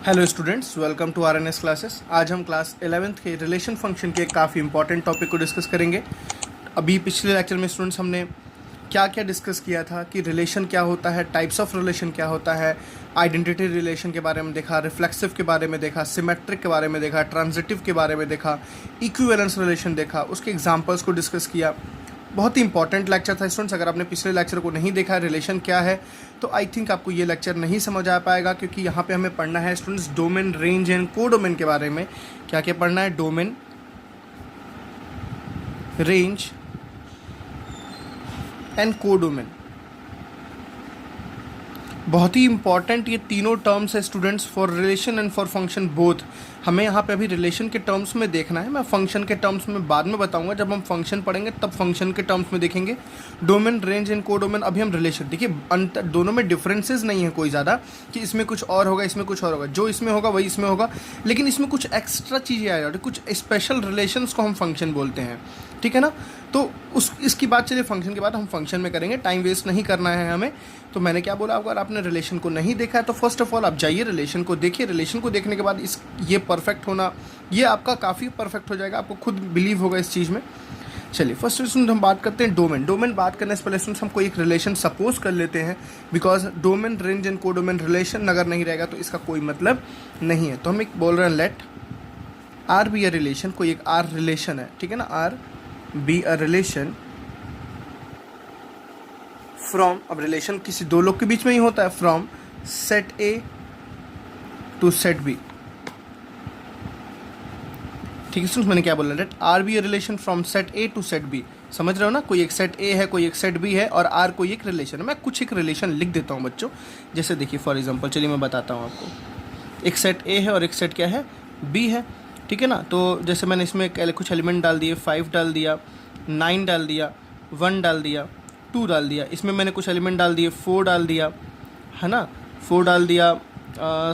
Hello students, welcome to RNS classes. आज हम class 11th के रिलेशन फंक्शन के काफ़ी इंपॉर्टेंट टॉपिक को डिस्कस करेंगे। अभी पिछले लेक्चर में स्टूडेंट्स हमने क्या क्या डिस्कस किया था कि रिलेशन क्या होता है, टाइप्स ऑफ रिलेशन क्या होता है, आइडेंटिटी रिलेशन के बारे में देखा, रिफ्लेक्सिव के बारे में देखा, सिमेट्रिक के बारे में देखा, ट्रांजिटिव के बारे में देखा, इक्विवेलेंस रिलेशन देखा, उसके एग्जाम्पल्स को डिस्कस किया। बहुत ही इंपॉर्टेंट लेक्चर था स्टूडेंट्स। अगर आपने पिछले लेक्चर को नहीं देखा है रिलेशन क्या है, तो आई थिंक आपको ये लेक्चर नहीं समझ आ पाएगा, क्योंकि यहाँ पे हमें पढ़ना है students domain, range and codomain के बारे में। क्या क्या पढ़ना है? Domain, range and codomain. बहुत ही इंपॉर्टेंट ये तीनों टर्म्स है students, for relation and for function both. हमें यहाँ पे अभी रिलेशन के टर्म्स में देखना है, मैं फंक्शन के टर्म्स में बाद में बताऊंगा। जब हम फंक्शन पढ़ेंगे तब फंक्शन के टर्म्स में देखेंगे। Domain, range and codomain. अभी हम रिलेशन, देखिए अंतर दोनों में डिफरेंसेस नहीं है कोई ज़्यादा कि इसमें कुछ और होगा, इसमें कुछ और होगा। जो इसमें होगा वही इसमें होगा, लेकिन इसमें कुछ एक्स्ट्रा चीज़ें आ जाती, कुछ स्पेशल रिलेशंस को हम फंक्शन बोलते हैं, ठीक है ना। तो इसकी बात चलिए फंक्शन के बाद हम फंक्शन में करेंगे, टाइम वेस्ट नहीं करना है हमें। तो मैंने क्या बोला, अगर आपने रिलेशन को नहीं देखा है तो फर्स्ट ऑफ ऑल आप जाइए रिलेशन को देखिए। रिलेशन को देखने के बाद ये परफेक्ट होना, ये आपका काफ़ी परफेक्ट हो जाएगा, आपको खुद बिलीव होगा इस चीज़ में। चलिए फर्स्ट स्टूडेंट हम बात करते हैं डोमेन। डोमेन बात करने से पहले स्टूडेंट्स हम कोई एक रिलेशन सपोज कर लेते हैं, because domain, range and codomain relation अगर नहीं रहेगा तो इसका कोई मतलब नहीं है। तो हम एक बोल रहे हैं let R be a relation, कोई एक आर रिलेशन है, ठीक है ना। R be a relation from, अब रिलेशन किसी दो लोग के बीच में ही होता है, from set A to set B. ठीक है स्टूडेंट्स, मैंने क्या बोला, let R be a relation from set A to set B. समझ रहे हो ना, कोई एक सेट ए है, कोई एक सेट बी है, और आर कोई एक रिलेशन है। मैं कुछ एक रिलेशन लिख देता हूँ बच्चों, जैसे देखिए फॉर एग्जांपल, चलिए मैं बताता हूँ आपको। एक सेट ए है और एक सेट क्या है, बी है, ठीक है ना। तो जैसे मैंने इसमें कुछ एलिमेंट डाल दिए, 5 डाल दिया, 9 डाल दिया, 1 डाल दिया, 2 डाल दिया। इसमें मैंने कुछ एलिमेंट डाल दिए, 4 डाल दिया, है ना, 4 डाल दिया,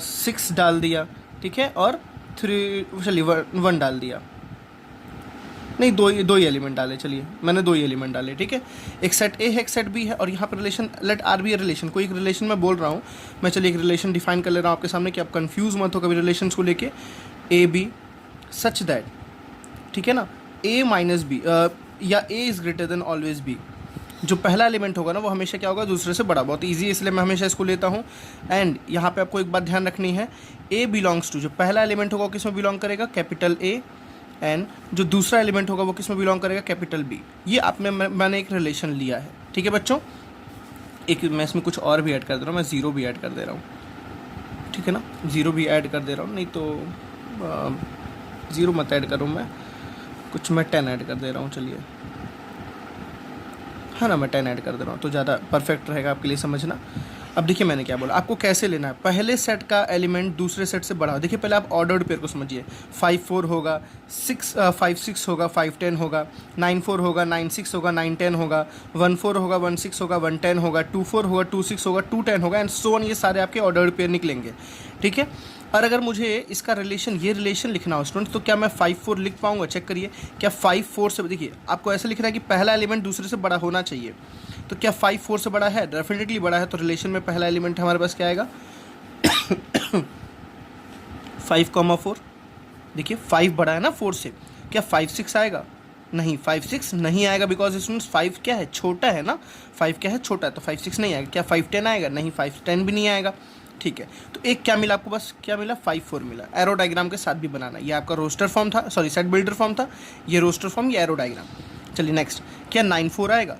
6 डाल दिया, ठीक है, और 3 चलिए 1 डाल दिया। नहीं, दो ही एलिमेंट डाले, चलिए मैंने 2 ही एलिमेंट डाले, ठीक है। एक सेट ए है, एक सेट बी है, और यहाँ पर relation late R be a relation, कोई एक रिलेशन मैं बोल रहा हूँ। मैं चलिए एक रिलेशन डिफाइन कर ले रहा हूँ आपके सामने कि आप कंफ्यूज मत हो कभी रिलेशंस को लेके। ए बी सच दैट, ठीक है ना, ए माइनस बी या A is greater than always be. जो पहला एलिमेंट होगा ना वो हमेशा क्या होगा, दूसरे से बड़ा। बहुत ईजी है, इसलिए मैं हमेशा इसको लेता हूँ। एंड यहाँ पे आपको एक बात ध्यान रखनी है, ए बिलोंग्स टू, जो पहला एलिमेंट होगा वो किस में बिलोंग करेगा, कैपिटल ए। एंड जो दूसरा एलिमेंट होगा वो किस में बिलोंग करेगा, कैपिटल बी। ये आप में मैंने एक रिलेशन लिया है, ठीक है बच्चों। एक मैं इसमें कुछ और भी ऐड कर दे रहा हूँ, मैं ज़ीरो भी ऐड कर दे रहा हूँ, ठीक है ना, ज़ीरो भी ऐड कर दे रहा हूँ। नहीं तो ज़ीरो मत ऐड करूँ मैं, कुछ मैं 10 ऐड कर दे रहा हूँ, चलिए, है ना, मैं 10 ऐड कर दे रहा हूँ तो ज़्यादा परफेक्ट रहेगा आपके लिए समझना। अब देखिए मैंने क्या बोला, आपको कैसे लेना है। पहले सेट का एलिमेंट दूसरे सेट से बड़ा हो। देखिए पहले आप ऑर्डर्ड पेयर को समझिए। 5 4 होगा, 5 6 होगा, 5 10 होगा, 9 4 होगा, 9 6 होगा, 9 10 होगा, 1 4 होगा, 1 6 होगा, 1 10 होगा, 2 4 होगा, 2 6 होगा, 2 10 होगा, एंड सो ऑन। ये सारे आपके ऑर्डर्ड पेयर निकलेंगे, ठीक है। और अगर मुझे इसका रिलेशन, ये रिलेशन लिखना हो स्टूडेंट्स, तो क्या मैं 5 4 लिख पाऊंगा? चेक करिए, क्या 5 4 से, देखिए आपको ऐसे लिखना है कि पहला एलिमेंट दूसरे से बड़ा होना चाहिए। तो क्या 5 4 से बड़ा है? डेफिनेटली बड़ा है। तो रिलेशन में पहला एलिमेंट हमारे पास क्या आएगा 5, 4। देखिए 5 बड़ा है ना 4 से। क्या 5 6 आएगा? नहीं, 5 6 नहीं आएगा, बिकॉज इसमें 5 क्या है, छोटा है ना। 5 क्या है, छोटा है, तो 5 6 नहीं आएगा। क्या 5 10 आएगा? नहीं, 5 10 भी नहीं आएगा, ठीक है। तो एक क्या मिला आपको, बस क्या मिला, 5 4 मिला। एरो डायग्राम के साथ भी बनाना, ये आपका रोस्टर फॉर्म था, सॉरी सेट बिल्डर फॉर्म था, ये रोस्टर फॉर्म, ये एरो डायग्राम। चलिए नेक्स्ट, क्या 9 4 आएगा?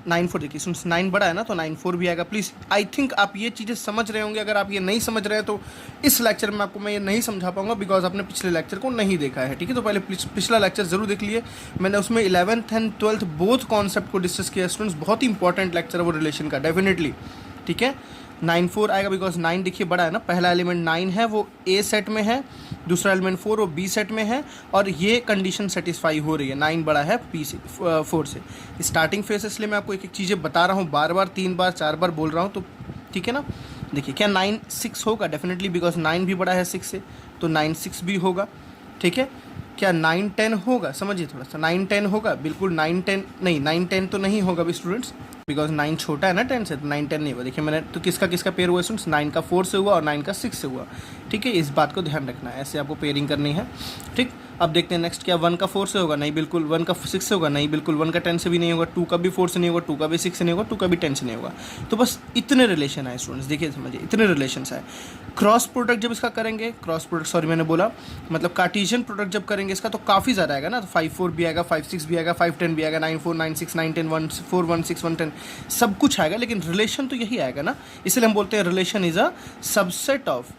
9 4, देखिए इसमें 9 बड़ा है ना, तो 9 4 भी आएगा। प्लीज़ आई थिंक आप ये चीज़ें समझ रहे होंगे। अगर आप ये नहीं समझ रहे हैं तो इस लेक्चर में आपको मैं ये नहीं समझा पाऊंगा, बिकॉज आपने पिछले लेक्चर को नहीं देखा है, ठीक है। तो पहले पिछला लेक्चर जरूर देख लिए, मैंने उसमें 11th and 12th both concept को डिस्कस किया स्टूडेंट्स। बहुत ही इंपॉर्टेंट लेक्चर है वो रिलेशन का, डेफिनेटली, ठीक है। 9 4 आएगा, बिकॉज 9 देखिए बड़ा है ना। पहला एलिमेंट 9 है, वो ए सेट में है, दूसरा एलिमेंट 4 वो बी सेट में है, और ये कंडीशन सेटिस्फाई हो रही है, 9 बड़ा है पी से 4 से। स्टार्टिंग फेस, इसलिए मैं आपको एक एक चीज़ें बता रहा हूँ, बार बार 3 बार 4 बार बोल रहा हूँ, तो ठीक है ना। देखिए क्या 9 6 होगा? डेफिनेटली, बिकॉज 9 भी बड़ा है 6 से, तो 9 6 भी होगा, ठीक है। क्या 9 10 होगा? समझिए थोड़ा सा, 9 10 होगा? बिल्कुल 9 10 नहीं, 9 10 तो नहीं होगा भी स्टूडेंट्स, बिकॉज 9 छोटा है ना 10 से, तो 9 10 नहीं हुआ। देखिए मैंने तो किसका किसका पेयर हुआ स्टूडेंट्स, 9 का 4 से हुआ और 9 का 6 से हुआ। ठीक है, इस बात को ध्यान रखना है, ऐसे आपको पेयरिंग करनी है। ठीक, अब देखते हैं नेक्स्ट, क्या 1 का 4 से होगा, नहीं बिल्कुल। 1 का 6 से होगा, नहीं बिल्कुल। 1 का 10 से भी नहीं होगा, 2 का भी 4 से नहीं होगा, 2 का भी 6 से नहीं होगा, 2 का भी 10 से नहीं होगा। तो बस इतने रिलेशन आए स्टूडेंट्स, देखिए समझिए, इतने रिलेशंस आए। क्रॉस प्रोडक्ट जब इसका करेंगे, क्रॉस प्रोडक्ट सॉरी मैंने बोला, मतलब कार्टेशियन प्रोडक्ट जब करेंगे इसका, तो काफ़ी ज़्यादा आएगा ना। तो 5 4 भी आएगा, 5 6 भी आएगा, 5 10 भी आएगा, 9 4 9 6 9 10 1 4 1 6 1 10, सब कुछ आएगा। लेकिन रिलेशन तो यही आएगा ना, इसलिए हम बोलते हैं relation is a subset of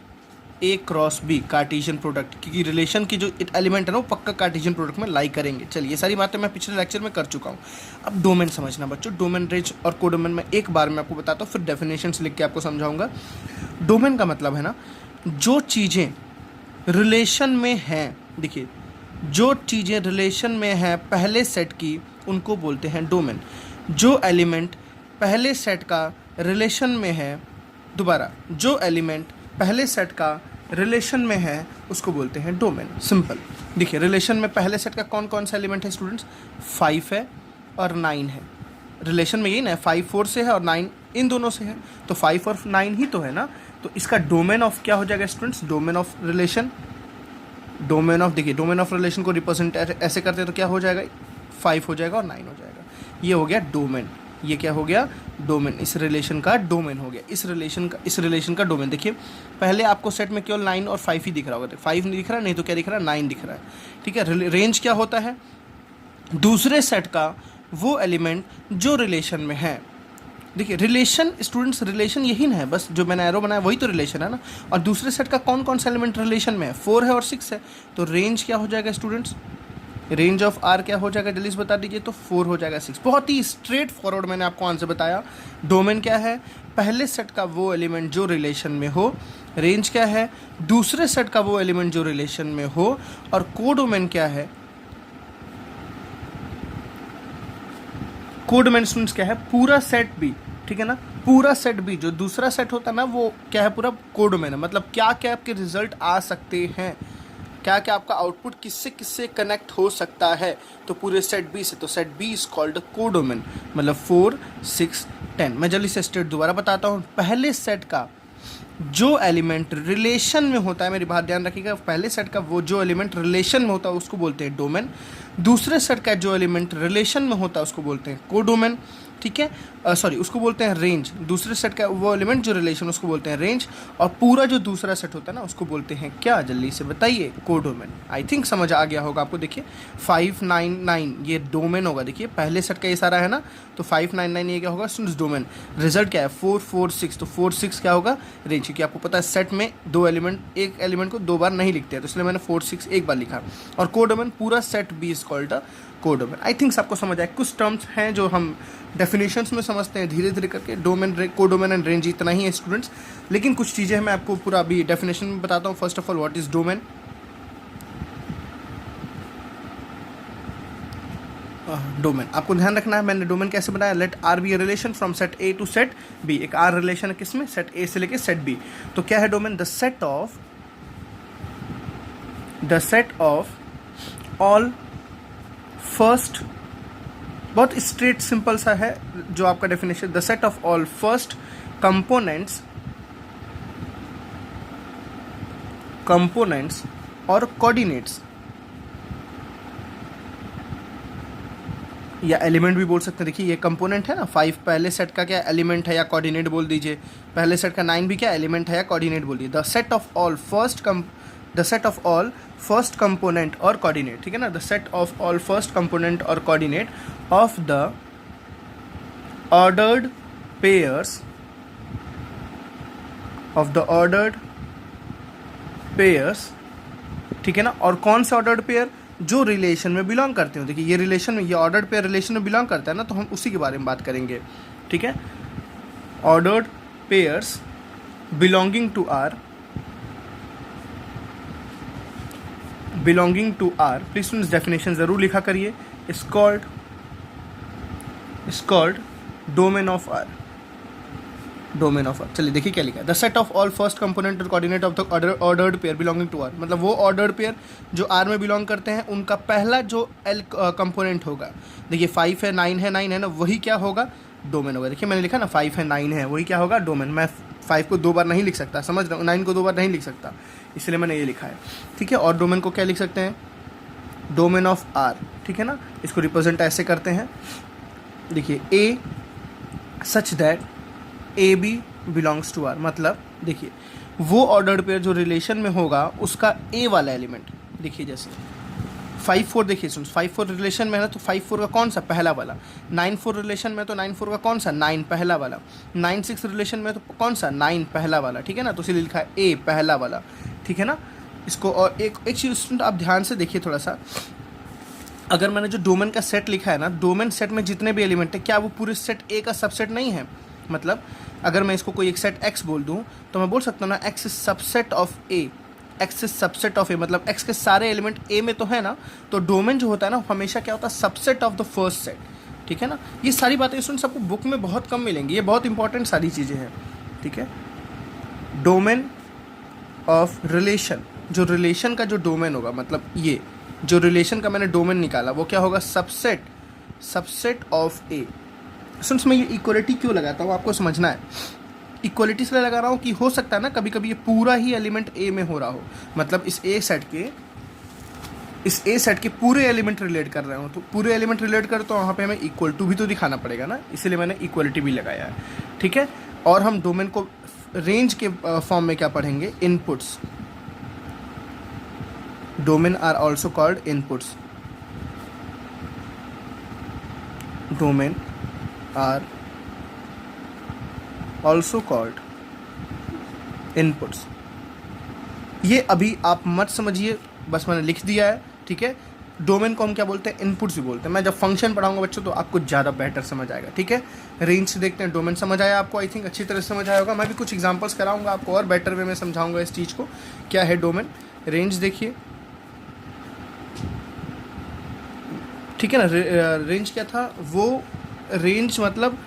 A cross B Cartesian product, क्योंकि रिलेशन की जो एलिमेंट है ना वो पक्का कार्टेशियन प्रोडक्ट में लाई करेंगे। चलिए, ये सारी बातें मैं पिछले लेक्चर में कर चुका हूँ। अब डोमेन समझना बच्चों, डोमेन, रेंज और कोडोमेन में एक बार मैं आपको बताता हूँ, फिर डेफिनेशंस लिख के आपको समझाऊंगा। डोमेन का मतलब है ना, जो चीज़ें रिलेशन में हैं, देखिए जो चीज़ें रिलेशन में हैं पहले सेट की, उनको बोलते हैं डोमेन। जो एलिमेंट पहले सेट का रिलेशन में है, दोबारा, जो एलिमेंट पहले सेट का रिलेशन में है उसको बोलते हैं डोमेन। सिंपल। देखिए रिलेशन में पहले सेट का कौन कौन सा एलिमेंट है स्टूडेंट्स, 5 है और 9 है। रिलेशन में यही ना, 5 4 से है और 9 इन दोनों से है, तो 5 और 9 ही तो है ना। तो इसका डोमेन ऑफ क्या हो जाएगा students, domain of relation. Domain of, देखिए डोमेन ऑफ रिलेशन को रिप्रेजेंट ऐसे करते हैं तो क्या हो जाएगा, 5 हो जाएगा और 9 हो जाएगा। ये हो गया डोमेन, ये क्या हो गया डोमेन, इस रिलेशन का डोमेन हो गया, इस रिलेशन का डोमेन। देखिए पहले आपको सेट में केवल 9 और 5 ही दिख रहा होगा, तो 5 नहीं दिख रहा, नहीं तो क्या दिख रहा है, 9 दिख रहा है। ठीक है, रेंज क्या होता है, दूसरे सेट का वो एलिमेंट जो रिलेशन में है। देखिए रिलेशन स्टूडेंट्स, रिलेशन यही ना है, बस जो मैंने एरो बनाया वही तो रिलेशन है ना। और दूसरे सेट का कौन कौन सा एलिमेंट रिलेशन में है, 4 है और 6 है। तो रेंज क्या हो जाएगा स्टूडेंट्स, रेंज ऑफ आर क्या हो जाएगा, जल्दी से बता दीजिए। तो 4 हो जाएगा 6। बहुत ही स्ट्रेट फॉरवर्ड मैंने आपको आंसर बताया। डोमेन क्या है, पहले सेट का वो एलिमेंट जो रिलेशन में हो। रेंज क्या है, दूसरे सेट का वो एलिमेंट जो रिलेशन में हो। और कोडोमेन क्या है, कोडोमेन स्टूडेंट्स क्या है, पूरा सेट भी, ठीक है ना, पूरा सेट भी जो दूसरा सेट होता है ना वो क्या है, पूरा कोडोमेन है। मतलब क्या क्या आपके रिजल्ट आ सकते हैं, क्या क्या आपका आउटपुट किससे किससे कनेक्ट हो सकता है, तो पूरे सेट बी से। तो set B is called codomain, मतलब 4 6 10। मैं जल्दी से स्टेट दोबारा बताता हूँ। पहले सेट का जो एलिमेंट रिलेशन में होता है, मेरी बात ध्यान रखिएगा, पहले सेट का वो जो एलिमेंट रिलेशन में होता है उसको बोलते हैं डोमेन। दूसरे सेट का जो एलिमेंट रिलेशन में होता है उसको बोलते हैं कोडोमेन। ठीक है, सॉरी उसको बोलते हैं रेंज। दूसरे सेट का वो एलिमेंट जो रिलेशन उसको बोलते हैं रेंज। और पूरा जो दूसरा सेट होता है ना उसको बोलते हैं क्या, जल्दी से बताइए, कोडोमेन। आई थिंक समझ आ गया होगा आपको। देखिए 5 9 9 ये डोमेन होगा। देखिए पहले सेट का ये सारा है ना, तो 5 9 9 ये क्या होगा स्टूडेंट्स, डोमेन। रिजल्ट क्या है, 4 4 6, तो 4 6 क्या होगा, रेंज। क्योंकि आपको पता है सेट में दो एलिमेंट, एक एलिमेंट को 2 बार नहीं लिखते हैं, तो इसलिए मैंने 4 6 एक बार लिखा। और कोडोमेन पूरा set B is called a codomain. I think आपको समझ आए। कुछ टर्म्स हैं जो हम डेफिनेशंस में समझते हैं धीरे धीरे करके, डोमेन, कोडोमेन एंड रेंज, इतना ही है स्टूडेंट्स। लेकिन कुछ चीज़ें मैं आपको पूरा अभी डेफिनेशन में बताता हूँ। First of all, what is domain. Domain आपको ध्यान रखना है, मैंने डोमेन कैसे बनाया, let R be a relation from set A to set B. एक आर रिलेशन है किसमें, सेट ए से लेके सेट बी। तो क्या है domain, the set of all first, बहुत स्ट्रेट सिंपल सा है जो आपका definition, the set of all first components और कोऑर्डिनेट्स, या एलिमेंट भी बोल सकते हैं। देखिए ये कंपोनेंट है ना, 5 पहले सेट का क्या एलिमेंट है या कोऑर्डिनेट बोल दीजिए। पहले सेट का 9 भी क्या एलिमेंट है या कोऑर्डिनेट बोल दीजिए। The set of all first component और कोऑर्डिनेट, ठीक है ना, the set of all first component और coordinate of the ordered pairs, ठीक है ना। और कौन सा ऑर्डर्ड पेयर, जो रिलेशन में बिलोंग करते हो। देखिए ये रिलेशन में, ये ऑर्डर्ड पेयर रिलेशन में बिलोंग करता है ना, तो हम उसी के बारे में बात करेंगे। ठीक है, ordered pairs belonging to R, please students definition जरूर लिखा करिए। Is called domain of R. चलिए देखिए क्या लिखा है, the set of all first component और coordinate of the ordered pair belonging to R. मतलब वो ऑर्डर्ड पेयर जो आर में बिलोंग करते हैं उनका पहला जो एल कंपोनेंट होगा। देखिए 5 है 9 है 9 है ना, वही क्या होगा, डोमेन होगा। देखिए मैंने लिखा ना 5 है 9 है, वही क्या होगा डोमेन। मैं 5 को 2 बार नहीं लिख सकता, समझ रहा हूँ, 9 को 2 बार नहीं लिख सकता, इसलिए मैंने ये लिखा है। ठीक है, और डोमेन को क्या लिख सकते हैं, डोमेन ऑफ आर। ठीक है ना, इसको रिप्रेजेंट ऐसे करते हैं, देखिए A such that A B belongs to R, मतलब देखिए वो ऑर्डर्ड पेयर जो रिलेशन में होगा उसका ए वाला एलिमेंट, देखिए जैसे 5-4, देखिए सुन 5-4 रिलेशन में है तो 5-4 का कौन सा, पहला वाला। 9-4 रिलेशन में तो 9-4 का कौन सा, 9 पहला वाला। 9-6 रिलेशन में तो कौन सा, 9 पहला वाला। ठीक है ना, तो इसलिए लिखा है ए पहला वाला। ठीक है ना, इसको और एक चीज़ आप ध्यान से देखिए थोड़ा सा, अगर मैंने जो डोमेन का सेट लिखा है ना, डोमेन सेट में जितने भी एलिमेंट है, क्या वो पूरे सेट ए का सबसेट नहीं है। मतलब अगर मैं इसको कोई एक सेट एक्स बोल दूँ तो मैं बोल सकता हूँ ना X is subset of A, X is subset of A, मतलब एक्स के सारे एलिमेंट ए में तो है ना। तो डोमेन जो होता है ना हमेशा क्या होता है, subset of the first set. ठीक है ना, ये सारी बातें सुन सबको बुक में बहुत कम मिलेंगी, ये बहुत इंपॉर्टेंट सारी चीज़ें हैं। ठीक है, डोमेन ऑफ रिलेशन, जो रिलेशन का जो डोमेन होगा, मतलब ये जो रिलेशन का मैंने डोमेन निकाला वो क्या होगा, सबसेट ऑफ ए। सुन मैं ये इक्वलिटी क्यों लगाता हूँ आपको समझना है। इक्वलिटी इसलिए लगा रहा हूँ कि हो सकता है ना कभी कभी ये पूरा ही एलिमेंट ए में हो रहा हो, मतलब इस ए सेट के पूरे एलिमेंट रिलेट कर रहे हो, तो पूरे एलिमेंट रिलेट कर तो वहाँ पे हमें इक्वल टू भी तो दिखाना पड़ेगा ना, इसीलिए मैंने इक्वलिटी भी लगाया है। ठीक है, और हम डोमेन को रेंज के फॉर्म में क्या पढ़ेंगे, inputs. Domain are also called inputs, domain are also called inputs. ये अभी आप मत समझिए, बस मैंने लिख दिया है। ठीक है, डोमेन को हम क्या बोलते हैं, इनपुट्स भी बोलते हैं। मैं जब फंक्शन पढ़ाऊंगा बच्चों तो आपको ज़्यादा बेटर समझ आएगा। ठीक है, रेंज से देखते हैं, डोमेन समझ आया आपको, आई थिंक अच्छी तरह से समझ आया होगा। मैं भी कुछ एग्जांपल्स कराऊंगा आपको और बेटर वे में समझाऊंगा इस चीज़ को, क्या है डोमेन। रेंज देखिए, ठीक है ना, रेंज क्या था, वो रेंज मतलब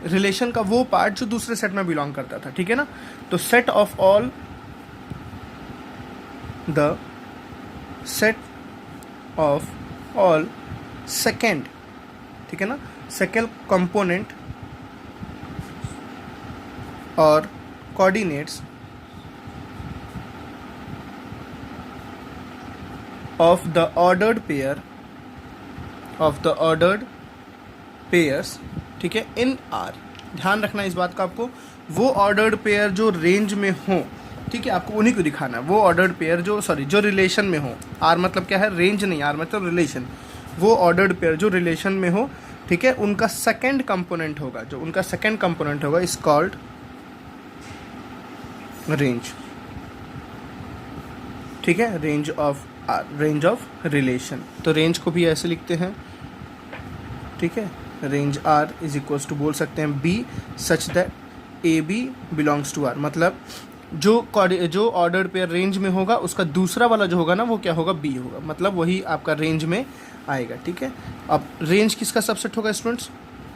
रिलेशन का वो पार्ट जो दूसरे सेट में बिलोंग करता था। ठीक है ना, तो set of all the set of all second, ठीक है ना, सेकेंड कंपोनेंट और coordinates of the ordered pairs, ठीक है, इन आर। ध्यान रखना इस बात का आपको, वो ऑर्डर्ड पेयर जो रेंज में हो, ठीक है, आपको उन्हीं को दिखाना है। वो ऑर्डर्ड पेयर जो रिलेशन में हो, आर मतलब क्या है, रेंज नहीं, आर मतलब रिलेशन। वो ऑर्डर्ड पेयर जो रिलेशन में हो, ठीक है, उनका सेकंड कंपोनेंट होगा, जो उनका सेकंड कंपोनेंट होगा इज कॉल्ड रेंज। ठीक है, range of R, range of relation. तो रेंज को भी ऐसे लिखते हैं, ठीक है, range R is equals to बोल सकते हैं B such that A B belongs to R, मतलब जो ऑर्डर्ड पेयर रेंज में होगा उसका दूसरा वाला जो होगा ना वो क्या होगा, बी होगा, मतलब वही आपका रेंज में आएगा। ठीक है, अब रेंज किसका सबसेट होगा students,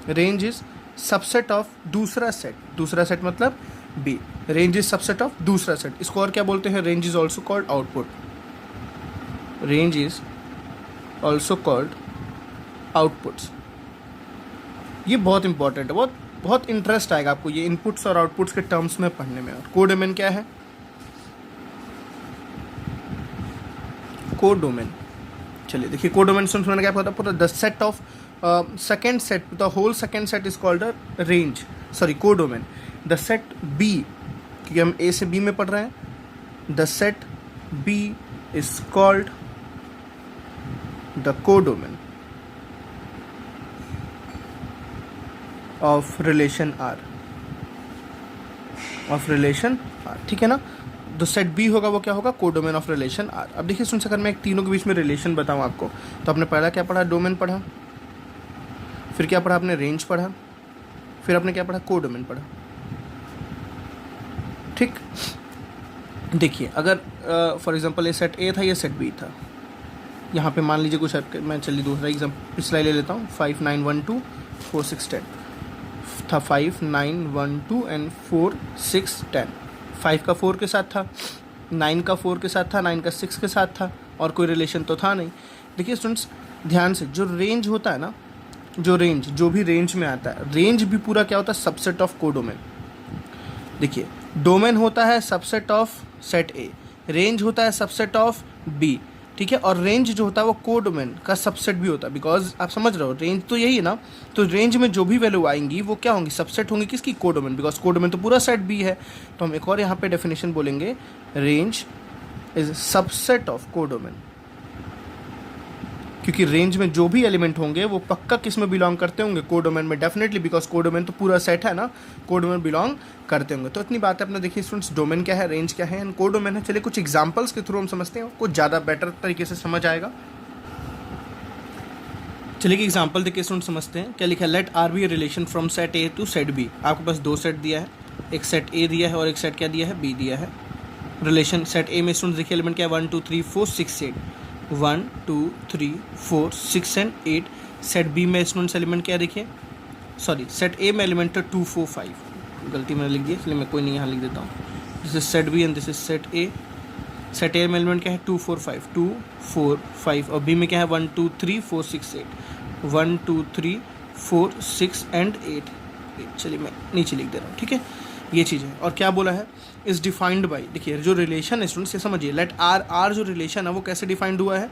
range is subset of दूसरा सेट मतलब B. Range is subset of दूसरा सेट, इसको और क्या बोलते हैं, range is also called output. Range is also called outputs. ये बहुत इंपॉर्टेंट है, बहुत इंटरेस्ट आएगा आपको ये इनपुट्स और आउटपुट्स के टर्म्स में पढ़ने में। और कोडोमेन क्या है, कोडोमेन, चलिए देखिए कोडोमेन सुनने क्या पता, पूरा the set of second set, the whole second set is called a range, sorry codomain. The set B, क्योंकि हम ए से बी में पढ़ रहे हैं, the set B is called the codomain of relation R, ठीक है ना। जो सेट बी होगा वो क्या होगा, कोडोमेन ऑफ रिलेशन आर। अब देखिए सुन, अगर मैं एक तीनों के बीच में रिलेशन बताऊं आपको, तो आपने पहला क्या पढ़ा, डोमेन पढ़ा, फिर क्या पढ़ा आपने, रेंज पढ़ा, फिर आपने क्या पढ़ा, कोडोमेन पढ़ा। ठीक, देखिए अगर फॉर एग्जांपल ये सेट ए था, ये सेट बी था, यहाँ पे मान लीजिए कुछ, मैं चलिए दूसरा एग्जाम्पल पिछला ले लेता हूँ, 5 9 1 2 4 6 10 था, 5 9 1 2 एंड 4 6 10। 5 का 4 के साथ था, 9 का 4 के साथ था, 9 का 6 के साथ था, और कोई रिलेशन तो था नहीं। देखिए स्टूडेंट्स ध्यान से, जो रेंज होता है ना, जो भी रेंज में आता है, रेंज भी पूरा क्या होता है, सबसेट ऑफ कोडोमेन। देखिए डोमेन होता है subset of set A, range होता है सबसेट ऑफ बी, ठीक है, और रेंज जो होता है वो कोडोमेन का सबसेट भी होता है, बिकॉज आप समझ रहे हो रेंज तो यही है ना, तो रेंज में जो भी वैल्यू आएंगी वो क्या होंगी, सबसेट होंगी किसकी, कोडोमेन, बिकॉज कोडोमेन तो पूरा सेट बी है। तो हम एक और यहाँ पे डेफिनेशन बोलेंगे, range is subset of codomain, क्योंकि रेंज में जो भी एलिमेंट होंगे वो पक्का किस में बिलोंग करते होंगे, कोडोमेन में, डेफिनेटली, बिकॉज कोडोमेन तो पूरा सेट है ना, कोडोमेन बिलोंग करते होंगे। तो इतनी बात है अपने, देखिए स्टूडेंट्स, डोमेन क्या है, रेंज क्या है एंड कोडोमेन है। चलिए कुछ एग्जांपल्स के थ्रू हम समझते हैं, कुछ ज़्यादा बेटर तरीके से समझ आएगा। चलिए कि एग्जांपल देखिए स्टूडेंट समझते हैं। क्या लिखा है, let R be a relation from set A to set B. आपके पास दो सेट दिया है, एक सेट ए दिया है और एक सेट क्या दिया है, बी दिया है। रिलेशन सेट ए में स्टूडेंट देखिए एलिमेंट क्या है, 1 2 3 4 6 8, 1 2 3 4 6 एंड 8। सेट बी में स्टूडेंट्स एलिमेंट क्या है, देखिए सॉरी, सेट ए में एलिमेंट है 2 4 5, गलती मैंने लिख दी, इसलिए मैं कोई नहीं यहाँ लिख देता हूँ। This is set B and this is set A. Set A में एलिमेंट क्या है, 2 4 5, 2 4 5, और बी में क्या है, 1 2 3 4 6 8, 1 2 3 4 6 एंड 8। चलिए मैं नीचे लिख दे रहा हूँ, ठीक है, ये चीज़ है। और क्या बोला है, इज डिफाइंड बाई, देखिए जो रिलेशन है स्टूडेंट्स ये समझिए, लेट आर, आर जो रिलेशन है वो कैसे डिफाइंड हुआ है,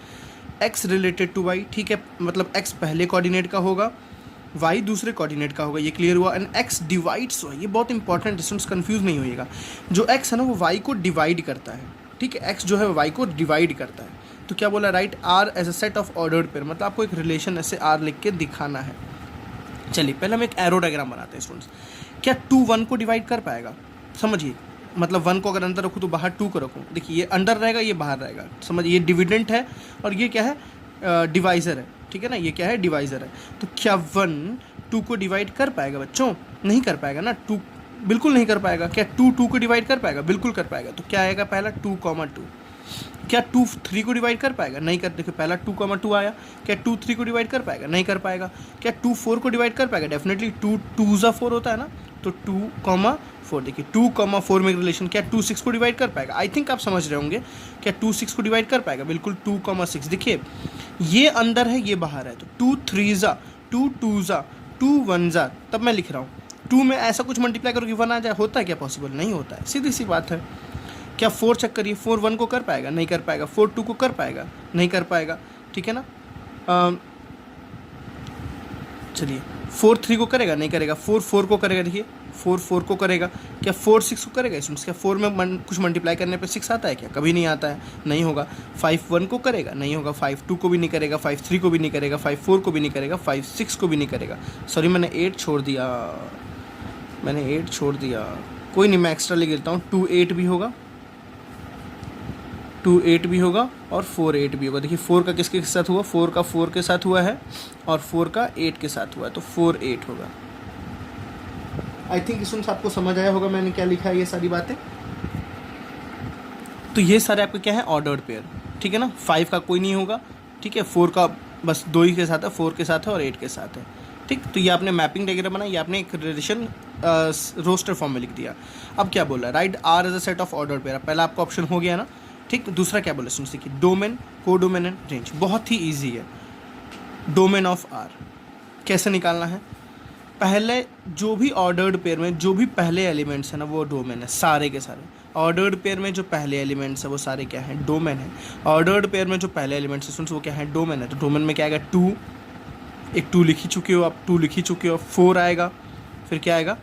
एक्स रिलेटेड टू वाई, ठीक है, मतलब एक्स पहले कोऑर्डिनेट का होगा, वाई दूसरे कोऑर्डिनेट का होगा, ये क्लियर हुआ। एंड एक्स डिवाइड्स हुआ, ये बहुत इंपॉर्टेंट स्टूडेंट्स, कंफ्यूज नहीं होइएगा, जो एक्स है ना वो वाई को डिवाइड करता है, ठीक है, एक्स जो है वाई को डिवाइड करता है। तो क्या बोला, write R as a set of ordered pair, मतलब आपको एक रिलेशन ऐसे आर लिख के दिखाना है। चलिए पहले हम एक एरो डायग्राम बनाते हैं स्टूडेंट्स। क्या 2 1 को डिवाइड कर पाएगा, समझिए, मतलब 1 को अगर अंदर रखूँ तो बाहर 2 को रखूँ, देखिए ये अंदर रहेगा ये बाहर रहेगा, समझिए ये डिविडेंट है और ये क्या है, डिवाइज़र है, ठीक है ना, ये क्या है, डिवाइज़र है। तो क्या 1 2 को डिवाइड कर पाएगा बच्चों, नहीं कर पाएगा ना, 2 बिल्कुल नहीं कर पाएगा। क्या 2 2 को डिवाइड कर पाएगा, बिल्कुल कर पाएगा। तो क्या आएगा पहला 2 2। क्या 2 3 को डिवाइड कर पाएगा, नहीं कर, देखिए पहला 2 2 आया। क्या 2 3 को डिवाइड कर पाएगा, नहीं कर पाएगा। क्या 2 4 को डिवाइड कर पाएगा, डेफिनेटली 2 2 4 होता है ना, तो 2 4, देखिए 2 4 में रिलेशन। क्या 2 6 को डिवाइड कर पाएगा, आई थिंक आप समझ रहे होंगे, क्या 2 6 को डिवाइड कर पाएगा, बिल्कुल 2 6। देखिए ये अंदर है ये बाहर है, तो 2 3 2 2 2 1, तब मैं लिख रहा हूँ 2 में ऐसा कुछ मल्टीप्लाई करो कि 1 आ जाए, होता है क्या पॉसिबल, नहीं होता है, सीधी सी बात है। क्या 4 चेक करिए, 4 1 को कर पाएगा, नहीं कर पाएगा। 4 2 को कर पाएगा, नहीं कर पाएगा, ठीक है ना। चलिए 4 3 को करेगा, नहीं करेगा। 4 4 को करेगा, देखिए 4 4 को करेगा। क्या 4 6 को करेगा स्टूडेंट्स, क्या 4 में कुछ मल्टीप्लाई करने पे 6 आता है क्या, कभी नहीं आता है, नहीं होगा। 5 1 को करेगा, नहीं होगा। 5 2 को भी नहीं करेगा, 5 3 को भी नहीं करेगा, 5 4 को भी नहीं करेगा, 5 6 को भी नहीं करेगा। सॉरी मैंने 8 छोड़ दिया, कोई नहीं, मैं एक्स्ट्रा ले लेता हूँ। 2 8 भी होगा, 2 8 भी होगा और 4 8 भी होगा। देखिए 4 का किसके साथ हुआ, 4 का 4 के साथ हुआ है और 4 का 8 के साथ हुआ है, तो 4 8 होगा। आई थिंक स्टूडेंट्स आपको समझ आया होगा मैंने क्या लिखा है, ये सारी बातें। तो ये सारे आपके क्या है, ऑर्डर्ड पेयर, ठीक है ना। 5 का कोई नहीं होगा, ठीक है। 4 का बस 2 ही के साथ है, 4 के साथ है और 8 के साथ है, ठीक। तो ये आपने मैपिंग डायग्राम बनाई, ये आपने एक रिलेशन रोस्टर फॉर्म में लिख दिया। अब क्या बोला, write R as a set of ordered pair. पहला आपका ऑप्शन हो गया ना, ठीक। दूसरा क्या बोला सुन सीखिए, डोमेन, कोडोमेन एंड रेंज। बहुत ही ईजी है। डोमेन ऑफ आर कैसे निकालना है, पहले जो भी ऑर्डर्ड पेयर में जो भी पहले एलिमेंट्स हैं ना वो डोमेन है, सारे के सारे। ऑर्डर्ड पेयर में जो पहले एलिमेंट्स है वो सारे क्या हैं, डोमेन है। ऑर्डर्ड पेयर में जो पहले एलिमेंट्स हैं वो क्या है, डोमेन है। तो डोमेन में क्या आएगा, 2, एक 2 लिख ही चुके हो आप, 2 लिख ही चुके हो। 4 आएगा, फिर क्या आएगा,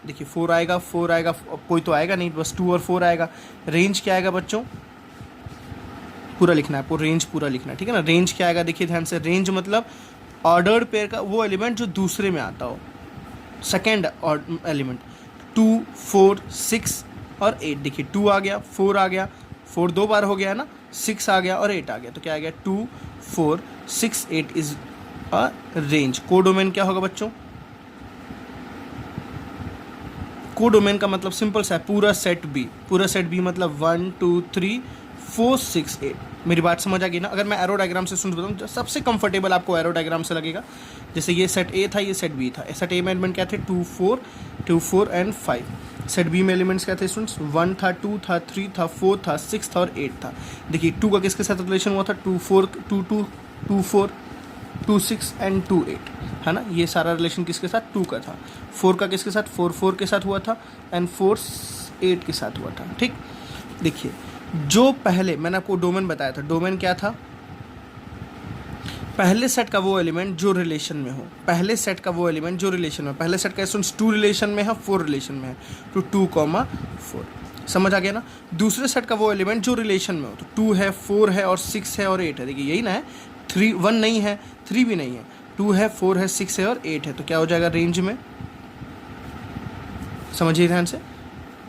देखिए 4 आएगा, 4 आएगा, कोई तो आएगा नहीं, बस 2 और 4 आएगा। रेंज क्या आएगा बच्चों, पूरा लिखना है आपको, रेंज पूरा लिखना है, ठीक है ना। रेंज क्या आएगा, देखिए ध्यान से, रेंज मतलब ऑर्डर्ड पेयर का वो एलिमेंट जो दूसरे में आता हो, सेकेंड एलिमेंट। 2 4 6 और 8, देखिए 2 आ गया, 4 आ गया, 4 2 बार हो गया ना, 6 आ गया और 8 आ गया, तो क्या आ गया, 2 4 6 8 इज अ रेंज। कोडोमेन क्या होगा बच्चों, कोडोमेन का मतलब सिंपल सा है, पूरा सेट बी। पूरा सेट बी मतलब 1 2 3 4 6 8। मेरी बात समझ आ गई ना। अगर मैं एरो डायग्राम से सुन बताऊँ, सबसे कंफर्टेबल आपको एरो डायग्राम से लगेगा। जैसे ये सेट ए था, ये सेट बी था। सेट ए में एलिमेंट क्या थे, 2 4 एंड 5। सेट बी में एलिमेंट्स क्या थे स्टूडेंट्स, 1 था, 2 था, 3 था, 4 था, 6 था और 8 था। देखिए 2 का किसके साथ रिलेशन हुआ था, 2 4 2 2 2 4, 2 6 एंड 2 8, है ना। ये सारा रिलेशन किसके साथ, 2 का था। 4 का किसके साथ, 4 4 के साथ हुआ था एंड 4 8 के साथ हुआ था, ठीक। देखिए जो पहले मैंने आपको डोमेन बताया था, डोमेन क्या था, पहले सेट का वो एलिमेंट जो रिलेशन में हो, पहले सेट का वो एलिमेंट जो रिलेशन में, पहले सेट का स्टूडेंट्स 2 रिलेशन में है, 4 रिलेशन में है, तो 2 4, समझ आ गया ना। दूसरे सेट का वो एलिमेंट जो रिलेशन में हो, तो 2 है, 4 है और 6 है और 8 है। देखिए यही ना है, 3 1 नहीं है, 3 भी नहीं है, 2 है, 4 है, 6 है और 8 है, तो क्या हो जाएगा रेंज में, समझिए ध्यान से,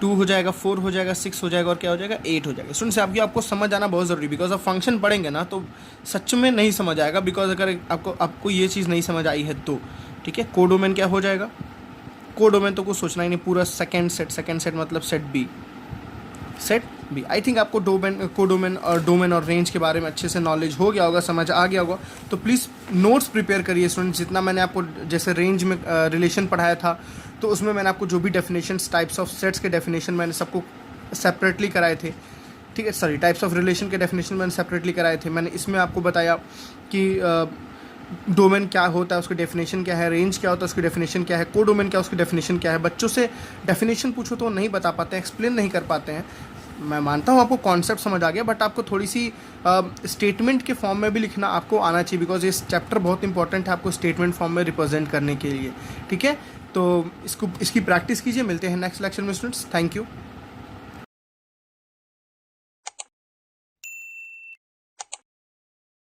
2 हो जाएगा, 4 हो जाएगा, 6 हो जाएगा और क्या हो जाएगा, 8 हो जाएगा। स्टूडेंट्स आपको समझ आना बहुत ज़रूरी, बिकॉज आप फंक्शन पढ़ेंगे ना तो सच में नहीं समझ आएगा, बिकॉज अगर आपको ये चीज़ नहीं समझ आई है तो, ठीक है। कोडोमेन क्या हो जाएगा, कोडोमेन तो कुछ सोचना ही नहीं, पूरा सेकेंड सेट मतलब सेट बी, आई थिंक आपको कोडोमेन और रेंज के बारे में अच्छे से नॉलेज हो गया होगा, समझ आ गया होगा। तो प्लीज़ नोट्स प्रिपेयर करिए स्टूडेंट्स, जितना मैंने आपको जैसे रेंज में रिलेशन पढ़ाया था, तो उसमें मैंने आपको जो भी डेफिनेशंस, टाइप्स ऑफ सेट्स के डेफिनेशन मैंने सबको सेपरेटली कराए थे, ठीक है। सॉरी, टाइप्स ऑफ रिलेशन के डेफिनेशन मैंने सेपरेटली कराए थे। मैंने इसमें आपको बताया कि डोमेन क्या होता है, उसकी डेफिनेशन क्या है, रेंज क्या होता है, उसकी डेफिनेशन क्या है, कोडोमेन क्या है, उसकी डेफिनेशन क्या है। बच्चों से डेफिनेशन पूछो तो नहीं बता पाते हैं, एक्सप्लेन नहीं कर पाते हैं। मैं मानता हूँ आपको कॉन्सेप्ट समझ आ गया, बट आपको थोड़ी सी स्टेटमेंट के फॉर्म में भी लिखना आपको आना चाहिए, बिकॉज ये चैप्टर बहुत इंपॉर्टेंट है आपको स्टेटमेंट फॉर्म में रिप्रेजेंट करने के लिए, ठीक है। तो इसकी प्रैक्टिस कीजिए, मिलते हैं नेक्स्ट लेक्चर में स्टूडेंट्स, थैंक यू।